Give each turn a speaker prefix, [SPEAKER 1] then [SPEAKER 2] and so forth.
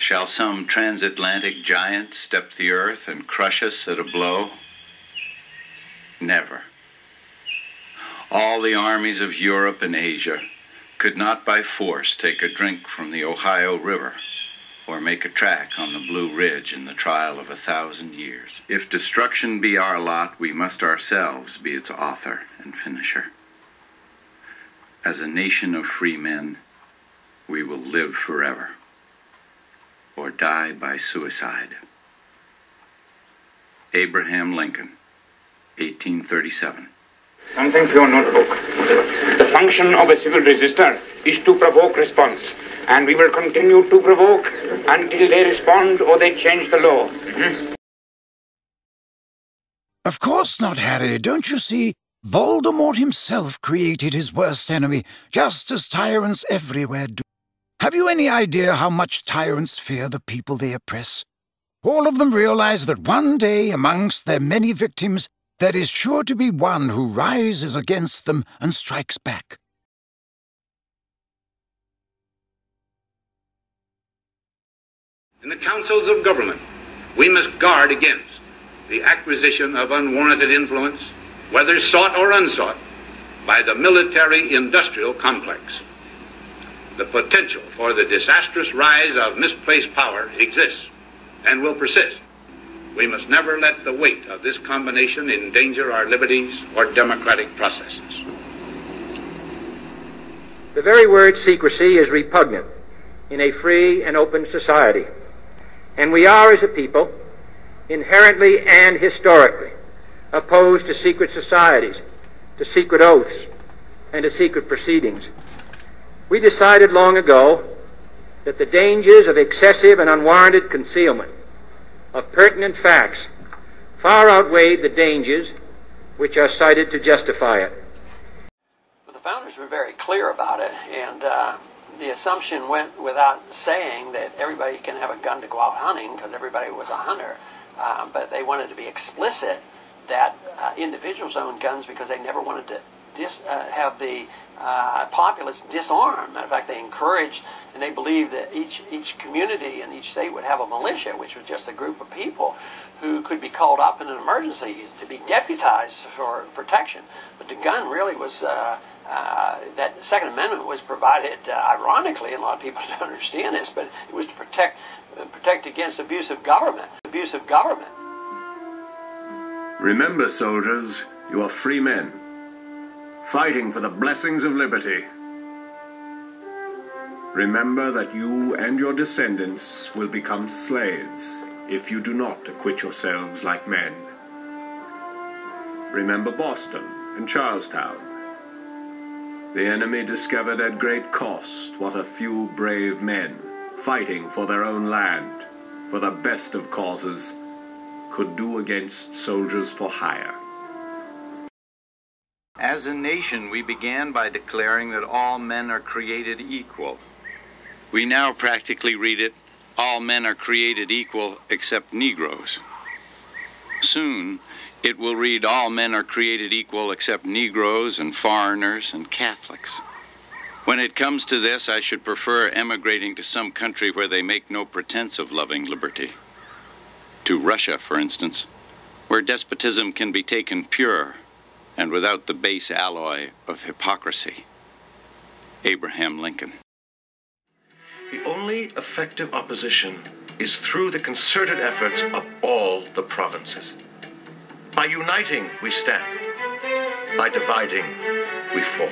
[SPEAKER 1] Shall some transatlantic giant step the earth and crush us at a blow? Never. All the armies of Europe and Asia could not by force take a drink from the Ohio River or make a track on the Blue Ridge in the trial of 1,000 years. If destruction be our lot, we must ourselves be its author and finisher. As a nation of free men, we will live forever or die by suicide. Abraham Lincoln, 1837.
[SPEAKER 2] Something for your notebook. The function of a civil resistor is to provoke response, and we will continue to provoke until they respond or they change the law.
[SPEAKER 3] Of course not, Harry. Don't you see? Voldemort himself created his worst enemy, just as tyrants everywhere do. Have you any idea how much tyrants fear the people they oppress? All of them realize that one day, amongst their many victims, there is sure to be one who rises against them and strikes back.
[SPEAKER 2] In the councils of government, we must guard against the acquisition of unwarranted influence, whether sought or unsought, by the military-industrial complex. The potential for the disastrous rise of misplaced power exists and will persist. We must never let the weight of this combination endanger our liberties or democratic processes.
[SPEAKER 4] The very word secrecy is repugnant in a free and open society, and we are, as a people, inherently and historically opposed to secret societies, to secret oaths, and to secret proceedings. We decided long ago that the dangers of excessive and unwarranted concealment of pertinent facts far outweighed the dangers which are cited to justify it.
[SPEAKER 5] Well, the founders were very clear about it, and the assumption went without saying that everybody can have a gun to go out hunting because everybody was a hunter, but they wanted to be explicit that individuals owned guns because they never wanted to have the populace disarmed. Matter of fact, they encouraged and they believed that each community and each state would have a militia, which was just a group of people who could be called up in an emergency to be deputized for protection. But the gun really was, that Second Amendment was provided, ironically, and a lot of people don't understand this, but it was to protect against abusive government.
[SPEAKER 6] Remember, soldiers, you are free men, fighting for the blessings of liberty. Remember that you and your descendants will become slaves if you do not acquit yourselves like men. Remember Boston and Charlestown. The enemy discovered at great cost what a few brave men, fighting for their own land, for the best of causes, could do against soldiers for hire.
[SPEAKER 1] As a nation, we began by declaring that all men are created equal. We now practically read it, all men are created equal except Negroes. Soon, it will read, all men are created equal except Negroes and foreigners and Catholics. When it comes to this, I should prefer emigrating to some country where they make no pretense of loving liberty. To Russia, for instance, where despotism can be taken pure and without the base alloy of hypocrisy. Abraham Lincoln.
[SPEAKER 7] The only effective opposition is through the concerted efforts of all the provinces. By uniting, we stand. By dividing, we fall.